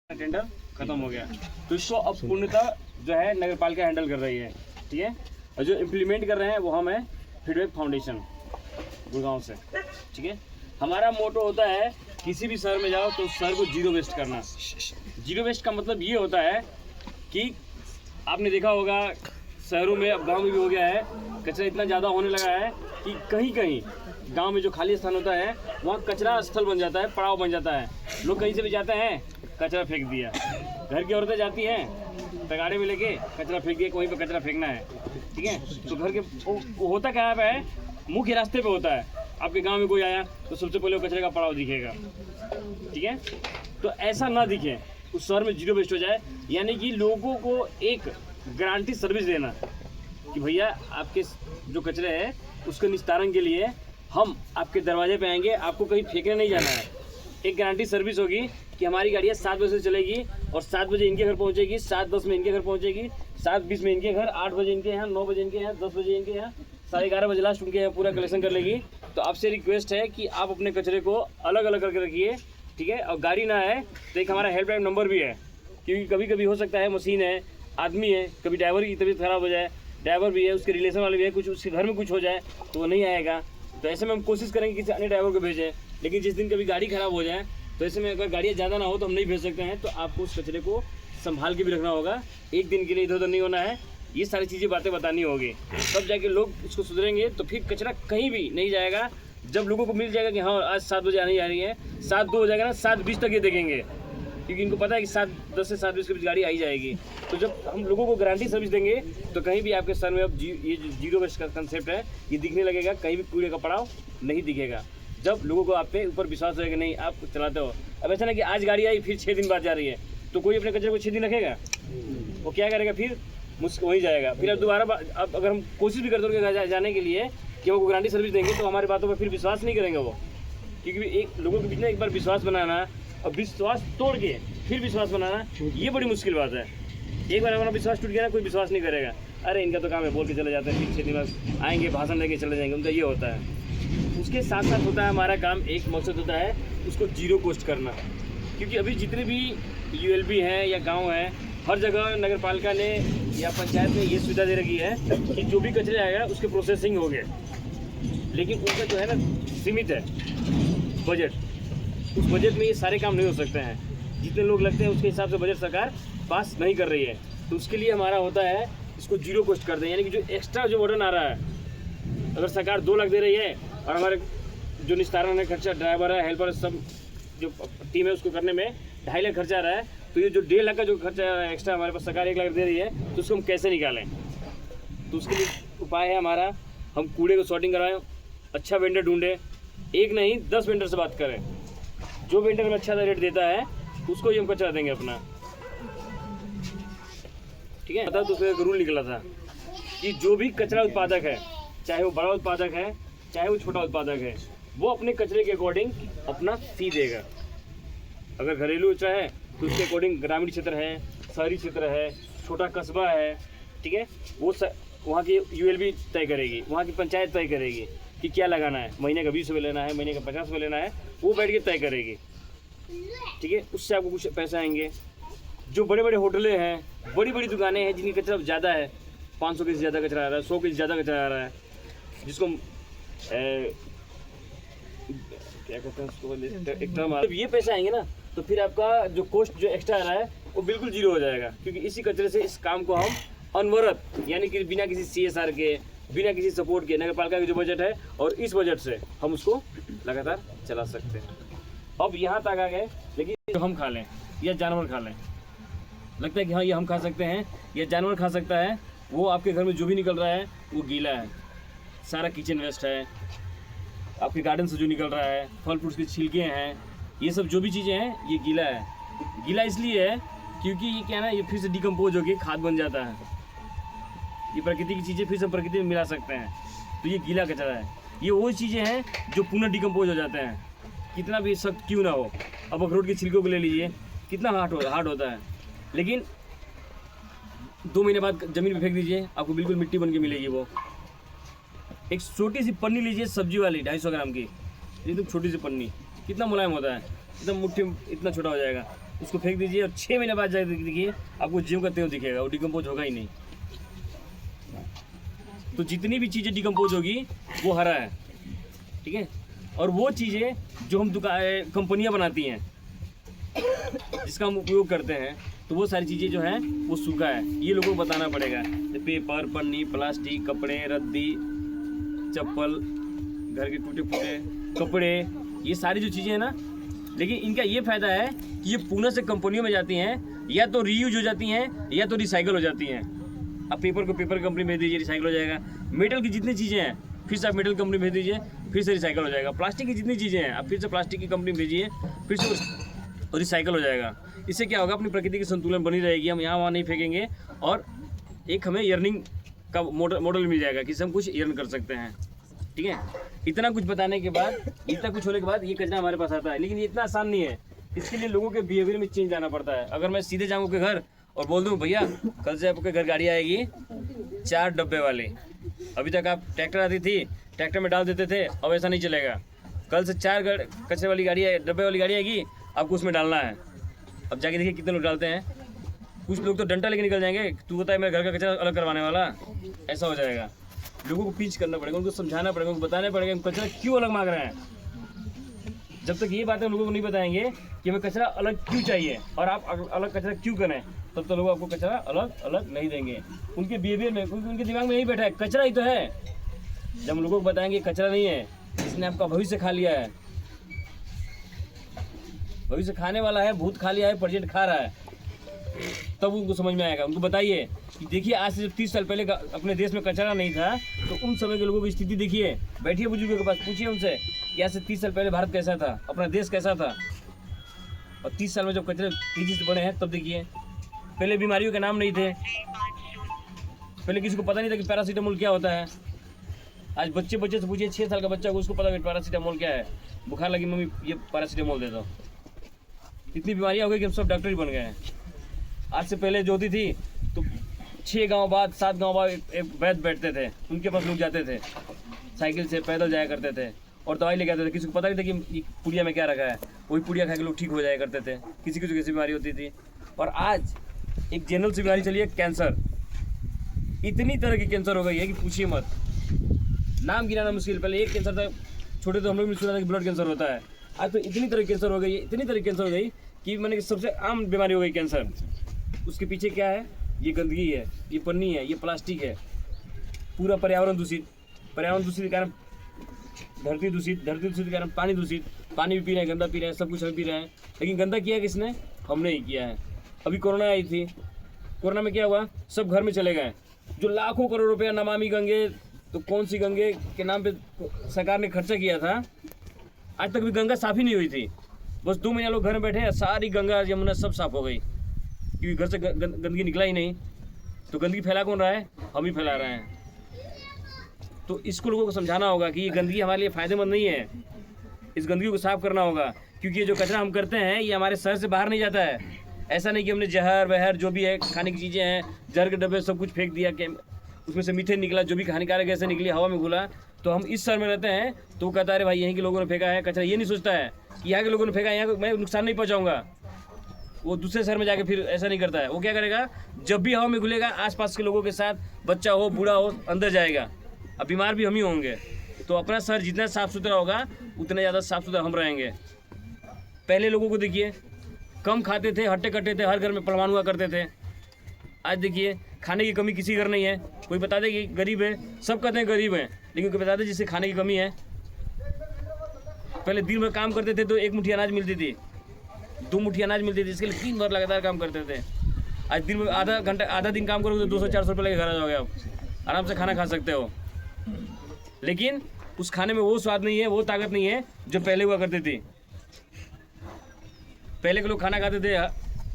Tender खत्म हो गया, तो इसको अब पूर्णतः जो है नगर पालिका हैंडल कर रही है। ठीक है, और जो इम्प्लीमेंट कर रहे हैं वो हम है फीडबैक फाउंडेशन गुड़गांव से। ठीक है, हमारा मोटो होता है किसी भी शहर में जाओ तो शहर को जीरो वेस्ट करना। जीरो वेस्ट का मतलब ये होता है कि आपने देखा होगा शहरों में, अब गांव में भी हो गया है, कचरा इतना ज़्यादा होने लगा है कि कहीं कहीं गांव में जो खाली स्थान होता है वहाँ कचरा स्थल बन जाता है, पड़ाव बन जाता है। लोग कहीं से भी जाते हैं, कचरा फेंक दिया। घर की औरतें जाती हैं तगाड़े में लेके कचरा फेंक दिया, वहीं पर कचरा फेंकना है। ठीक है, तो घर के वो होता क्या है, मुख्य रास्ते पे होता है। आपके गांव में कोई आया तो सबसे पहले वो कचरे का पड़ाव दिखेगा। ठीक है, तो ऐसा ना दिखे, उस शहर में जीरो वेस्ट हो जाए। यानी कि लोगों को एक गारंटी सर्विस देना कि भैया आपके जो कचरे है उसके निस्तारण के लिए हम आपके दरवाजे पे आएंगे, आपको कहीं फेंकने नहीं जाना है। एक गारंटी सर्विस होगी कि हमारी गाड़ियाँ 7 बजे से चलेगी और 7 बजे इनके घर पहुँचेगी, 7:10 में इनके घर पहुँचेगी, 7:20 में इनके घर, 8 बजे इनके यहाँ, 9 बजे इनके यहाँ, 10 बजे इनके यहाँ, 11:30 बजे लास्ट उनके यहाँ पूरा कलेक्शन कर लेगी। तो आपसे रिक्वेस्ट है कि आप अपने कचरे को अलग अलग करके रखिए। ठीक है, और गाड़ी ना है तो एक हमारा हेल्पलाइन नंबर भी है, क्योंकि कभी कभी हो सकता है मशीन है, आदमी है, कभी ड्राइवर की तबीयत खराब हो जाए, ड्राइवर भी है, उसके रिलेशन वाले भी है, कुछ उसके घर में कुछ हो जाए तो वो नहीं आएगा। तो ऐसे में हम कोशिश करेंगे किसी अन्य ड्राइवर को भेजें। लेकिन जिस दिन कभी गाड़ी खराब हो जाए तो ऐसे में अगर गाड़ियाँ ज़्यादा ना हो तो हम नहीं भेज सकते हैं। तो आपको उस कचरे को संभाल के भी रखना होगा, एक दिन के लिए इधर उधर नहीं होना है। ये सारी चीज़ें बातें बतानी होगी, तब जाके लोग उसको सुधरेंगे। तो फिर कचरा कहीं भी नहीं जाएगा। जब लोगों को मिल जाएगा कि हाँ आज 7 बजे आने जा रही है, 7:02 हो जाएगा ना, 7:20 तक ये देखेंगे, क्योंकि इनको पता है कि 7:10 से 7:20 के बीच गाड़ी आई जाएगी। तो जब हम लोगों को गारंटी सर्विस देंगे तो कहीं भी आपके शहर में अब ये जीरो वेस्ट का कंसेप्ट है ये दिखने लगेगा, कहीं भी कूड़े का पड़ाव नहीं दिखेगा। जब लोगों को आप पे ऊपर विश्वास रहेगा, नहीं आप चलाते हो। अब ऐसा ना कि आज गाड़ी आई फिर 6 दिन बाद जा रही है, तो कोई अपने कचरे को 6 दिन रखेगा? वो क्या करेगा, फिर मुझको वहीं जाएगा। फिर अब दोबारा अब अगर हम कोशिश भी करते हैं जाने के लिए कि वो गारंटी सर्विस देंगे तो हमारी बातों पर फिर विश्वास नहीं करेंगे वो, क्योंकि एक लोगों के बीच में एक बार विश्वास बनाना और विश्वास तोड़ के फिर विश्वास बनाना ये बड़ी मुश्किल बात है। एक बार हमारा विश्वास टूट गया ना, कोई विश्वास नहीं करेगा। अरे इनका तो काम है, बोल के चले जाते हैं, फिर 6 दिन बाद आएंगे, भाषण देके चले जाएंगे, उनका ये होता है। उसके साथ साथ होता है हमारा काम, एक मकसद होता है उसको जीरो कोस्ट करना। क्योंकि अभी जितने भी ULB हैं या गाँव हैं, हर जगह नगर पालिका ने या पंचायत ने ये सुविधा दे रखी है कि जो भी कचरे आएगा उसके प्रोसेसिंग हो गए। लेकिन उनका जो है ना सीमित है बजट, उस बजट में ये सारे काम नहीं हो सकते हैं। जितने लोग लगते हैं उसके हिसाब से बजट सरकार पास नहीं कर रही है। तो उसके लिए हमारा होता है इसको जीरो कोस्ट कर दें। यानी कि जो एक्स्ट्रा जो बर्डन आ रहा है, अगर सरकार 2 लाख दे रही है और हमारे जो निस्तारण है खर्चा, ड्राइवर है, हेल्पर, सब जो टीम है उसको करने में 2.5 लाख खर्चा आ रहा है, तो ये जो 1.5 लाख का जो खर्चा एक्स्ट्रा हमारे पास सरकार 1 लाख दे रही है, तो उसको हम कैसे निकालें? तो उसके लिए उपाय है हमारा, हम कूड़े को सॉर्टिंग कराएं, अच्छा वेंडर ढूंढे, एक नहीं 10 वेंडर से बात करें। जो वेंडर में अच्छा रेट देता है उसको ही हम कचरा देंगे अपना। ठीक है, तो उसका एक रूल निकला था कि जो भी कचरा उत्पादक है, चाहे वो बड़ा उत्पादक है चाहे वो छोटा उत्पादक है, वो अपने कचरे के अकॉर्डिंग अपना फी देगा। अगर घरेलू कचरा है तो उसके अकॉर्डिंग ग्रामीण क्षेत्र है, शहरी क्षेत्र है, छोटा कस्बा है, ठीक है, वो वहाँ की ULB तय करेगी, वहाँ की पंचायत तय करेगी कि क्या लगाना है, महीने का 20 रुपये लेना है, महीने का 50 रुपये लेना है, वो बैठ के तय करेगी। ठीक है, उससे आपको कुछ पैसे आएंगे। जो बड़े बड़े होटलें हैं, बड़ी बड़ी दुकानें हैं जिनकी कचरा ज़्यादा है, 500 के से ज़्यादा कचरा आ रहा है, 100 के से ज़्यादा कचरा आ रहा है, जिसको क्या कहते हैं उसको, एक टर्म जब ये पैसे आएंगे ना तो फिर आपका जो कॉस्ट जो एक्स्ट्रा आ रहा है वो बिल्कुल जीरो हो जाएगा। क्योंकि इसी कचरे से इस काम को हम अनवरत, यानी कि बिना किसी CSR के, बिना किसी सपोर्ट के, नगर पालिका का जो बजट है और इस बजट से हम उसको लगातार चला सकते हैं। अब यहाँ तक आ गए, लेकिन हम खा लें या जानवर खा लें, लगता है कि हाँ ये हम खा सकते हैं या जानवर खा सकता है, वो आपके घर में जो भी निकल रहा है वो गीला है, सारा किचन वेस्ट है, आपके गार्डन से जो निकल रहा है, फल फ्रूट्स के छिलके हैं, ये सब जो भी चीज़ें हैं ये गीला है। गीला इसलिए है क्योंकि ये क्या है ना, ये फिर से डिकम्पोज होकर खाद बन जाता है। ये प्रकृति की चीज़ें फिर से प्रकृति में मिला सकते हैं, तो ये गीला कचरा है। ये वो चीज़ें हैं जो पुनः डिकम्पोज हो जाते हैं, कितना भी सख्त क्यों ना हो। अब अखरोट के छिलकों को ले लीजिए, कितना हार्ड होता है, लेकिन 2 महीने बाद ज़मीन में फेंक दीजिए, आपको बिल्कुल मिट्टी बन के मिलेगी। वो एक छोटी सी पन्नी लीजिए सब्जी वाली 250 ग्राम की, एकदम छोटी सी पन्नी, कितना मुलायम होता है, एकदम मुट्ठी इतना छोटा हो जाएगा। उसको फेंक दीजिए और 6 महीने बाद जाकर देखिए आपको जीव का तेल दिखेगा, वो डिकम्पोज होगा ही नहीं। तो जितनी भी चीज़ें डिकम्पोज होगी वो हरा है, ठीक है। और वो चीज़ें जो हम कंपनियां बनाती हैं जिसका हम उपयोग करते हैं, तो वो सारी चीज़ें जो हैं वो सूखा है। ये लोगों को बताना पड़ेगा। पेपर, पन्नी, प्लास्टिक, कपड़े, रद्दी, चप्पल, घर के टूटे फूटे कपड़े, ये सारी जो चीज़ें हैं ना, लेकिन इनका ये फ़ायदा है कि ये पुनः से कंपनियों में जाती हैं, या तो रीयूज हो जाती हैं या तो रिसाइकल हो जाती हैं। अब पेपर को पेपर कंपनी भेज दीजिए, रिसाइकल हो जाएगा। मेटल की जितनी चीज़ें हैं फिर से आप मेटल कंपनी भेज दीजिए, फिर से रिसाइकल हो जाएगा। प्लास्टिक की जितनी चीज़ें हैं आप फिर से प्लास्टिक की कंपनी भेजिए, फिर से रिसाइकल हो जाएगा। इससे क्या होगा, अपनी प्रकृति की संतुलन बनी रहेगी, हम यहाँ वहाँ नहीं फेंकेंगे और एक हमें अर्निंग का मॉडल मिल जाएगा कि हम कुछ अर्न कर सकते हैं, ठीक है। इतना कुछ बताने के बाद, इतना कुछ होने के बाद ये कचरा हमारे पास आता है, लेकिन ये इतना आसान नहीं है। इसके लिए लोगों के बिहेवियर में चेंज लाना पड़ता है। अगर मैं सीधे जाऊँ के घर और बोल दूँ भैया कल से आपके घर गाड़ी आएगी 4 डब्बे वाली, अभी तक आप ट्रैक्टर आती थी ट्रैक्टर में डाल देते थे, अब ऐसा नहीं चलेगा। कल से 4 कचरे वाली गाड़ी डब्बे वाली गाड़ी आएगी, आपको उसमें डालना है। अब जाके देखिए कितने लोग डालते हैं। कुछ लोग तो डंडा लेके निकल जाएंगे, तू बता है मेरे घर का कचरा अलग करवाने वाला, ऐसा हो जाएगा। लोगों को पीच करना पड़ेगा, उनको समझाना पड़ेगा, उनको बताना पड़ेगा कि कचरा क्यों अलग मांग रहे हैं। जब तक ये बातें लोगों को नहीं बताएंगे कि हमें कचरा अलग क्यों चाहिए और आप अलग कचरा क्यों करें, तब तो लोग आपको कचरा अलग अलग नहीं देंगे। उनके बिहेवियर में, क्योंकि उनके दिमाग में यही बैठा है कचरा ही तो है। जब हम लोगों को बताएंगे कचरा नहीं है, इसने आपका भविष्य खा लिया है, भविष्य खाने वाला है, भूत खा लिया है, प्रेजेंट खा रहा है, तब उनको समझ में आएगा। उनको बताइए कि देखिए आज से जब 30 साल पहले अपने देश में कचरा नहीं था, तो उन समय के लोगों की स्थिति देखिए। बैठिए बुजुर्गों के पास, पूछिए उनसे कि आज से 30 साल पहले भारत कैसा था, अपना देश कैसा था। और 30 साल में जब कचरे तेजी से बढ़े हैं तब देखिए। पहले बीमारियों के नाम नहीं थे, पहले किसी को पता नहीं था कि पैरासीटामोल क्या होता है। आज बच्चे से पूछिए, 6 साल का बच्चा को, उसको पता है पैरासीटामोल क्या है। बुखार लगी मम्मी ये पैरासीटामोल दे दो। इतनी बीमारियाँ हो गई कि हम सब डॉक्टर ही बन गए हैं। आज से पहले जो होती थी तो 6 गांव बाद 7 गांव बाद एक वैद्य बैठते थे, उनके पास लोग जाते थे, साइकिल से पैदल जाया करते थे और दवाई लेके आते थे। किसी को पता नहीं था कि पुड़िया में क्या रखा है, वही पुड़िया खा के लोग ठीक हो जाया करते थे। किसी को कैसी बीमारी होती थी। और आज एक जनरल सी बीमारी चली है, कैंसर। इतनी तरह की कैंसर हो गई है कि पूछिए मत, नाम गिनाना मुश्किल। पहले एक कैंसर था, छोटे तो हम लोग भी सुना था कि ब्लड कैंसर होता है। आज तो इतनी तरह कैंसर हो गई है, इतनी तरह कैंसर हो गई कि मैंने सबसे आम बीमारी हो गई कैंसर। उसके पीछे क्या है, ये गंदगी है, ये पन्नी है, ये प्लास्टिक है, पूरा पर्यावरण दूषित। पर्यावरण दूषित के कारण धरती दूषित, धरती दूषित के कारण पानी दूषित। पानी भी पी रहे हैं, गंदा पी रहे हैं, सब कुछ हम पी रहे हैं, लेकिन गंदा किया किसने? हमने ही किया है। अभी कोरोना आई थी, कोरोना में क्या हुआ, सब घर में चले गए। जो लाखों करोड़ रुपया नमामि गंगे, तो कौन सी गंगे के नाम पे सरकार ने खर्चा किया था, आज तक भी गंगा साफ ही नहीं हुई थी। बस 2 महीने लोग घर में बैठे, सारी गंगा यमुना सब साफ हो गई, क्योंकि घर से गंदगी निकला ही नहीं। तो गंदगी फैला कौन रहा है? हम ही फैला रहे हैं। तो इसको लोगों को समझाना होगा कि ये गंदगी हमारे लिए फ़ायदेमंद नहीं है, इस गंदगी को साफ करना होगा। क्योंकि ये जो कचरा हम करते हैं ये हमारे शहर से बाहर नहीं जाता है। ऐसा नहीं कि हमने जहर वहर जो भी है, खाने की चीज़ें हैं, जहर के डब्बे सब कुछ फेंक दिया, कि उसमें से मीठे निकला, जो भी हानिकारक गैसें निकली, हवा में घुला। तो हम इस शहर में रहते हैं तो वो कहता है अरे भाई यहीं के लोगों ने फेंका है कचरा। ये नहीं सोचता है कि यहाँ के लोगों ने फेंका है, यहाँ मैं नुकसान नहीं पहुँचाऊँगा। वो दूसरे शहर में जाके फिर ऐसा नहीं करता है। वो क्या करेगा, जब भी हवा में घुलेगा आसपास के लोगों के साथ, बच्चा हो बूढ़ा हो, अंदर जाएगा। अब बीमार भी हम ही होंगे। तो अपना शहर जितना साफ़ सुथरा होगा उतना ज़्यादा साफ़ सुथरा हम रहेंगे। पहले लोगों को देखिए, कम खाते थे, हट्टे कट्टे थे, हर घर में पलवान हुआ करते थे। आज देखिए खाने की कमी किसी घर नहीं है। कोई बता दे कि गरीब है, सब कहते हैं गरीब हैं, लेकिन कोई बता दे जिससे खाने की कमी है। पहले दिन भर काम करते थे तो 1 मुट्ठी अनाज मिलती थी, 2 मुट्ठी अनाज मिलती थी, इसके लिए 3 बार लगातार काम करते थे। आज दिन में आधा दिन काम करोगे तो 200-400 रुपये लेके घर आ जाओगे, आप आराम से खाना खा सकते हो। लेकिन उस खाने में वो स्वाद नहीं है, वो ताकत नहीं है जो पहले हुआ करती थी। पहले के लोग खाना खाते थे,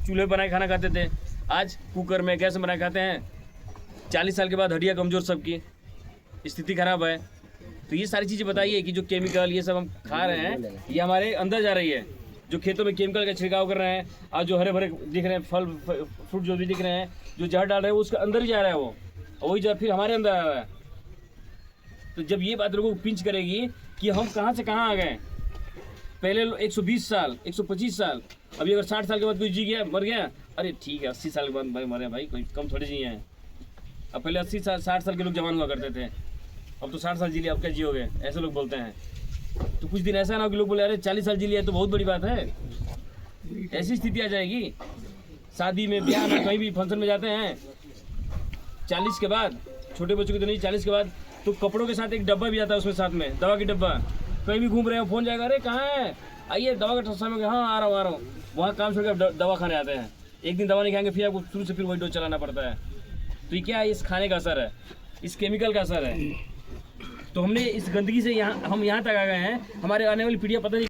चूल्हे बनाए खाना खाते थे, आज कुकर में गैस में बनाए खाते हैं। 40 साल के बाद हड्डियाँ कमज़ोर, सबकी स्थिति खराब है। तो ये सारी चीज़ें बताइए कि जो केमिकल ये सब हम खा रहे हैं ये हमारे अंदर जा रही है। जो खेतों में केमिकल का छिड़काव कर रहे हैं, आज जो हरे भरे दिख रहे हैं फल फ्रूट जो भी दिख रहे हैं, जो जहर डाल रहे हैं वो उसके अंदर ही जा रहा है, वो वही जहर फिर हमारे अंदर आ रहा है। तो जब ये बात लोगों को पिंच करेगी कि हम कहाँ से कहाँ आ गए, पहले 120 साल 125 साल अभी अगर 60 साल के बाद कोई जी गया, मर गया, अरे ठीक है 80 साल के बाद भाई मरे भाई, कोई कम थोड़ी जी हैं। अब पहले 80 साल 60 साल के लोग जवान हुआ करते थे, अब तो 60 साल जी लिया, अब क्या जियोगे, ऐसे लोग बोलते हैं। तो कुछ दिन ऐसा ना हो कि लोग बोले अरे 40 साल जी लिया तो बहुत बड़ी बात है, ऐसी स्थिति आ जाएगी। शादी में, ब्याह में, कहीं भी फंक्शन में जाते हैं 40 के बाद, छोटे बच्चों के तो नहीं, 40 के बाद तो कपड़ों के साथ एक डब्बा भी आता है, उसमें साथ में दवा की डब्बा। कहीं भी घूम रहे हो, फोन जाएगा, अरे कहाँ है, आइए दवा का समय, हाँ आ रहा हूँ। वहाँ काम छोड़ के दवा खाने आते हैं, एक दिन दवा नहीं खाएंगे फिर आपको शुरू से फिर वही डोज चलाना पड़ता है। तो ये क्या है, इस खाने का असर है, इस केमिकल का असर है। तो हमने इस गंदगी से हम यहाँ तक आ गए हैं, हमारे आने वाली पीढ़ियाँ पता नहीं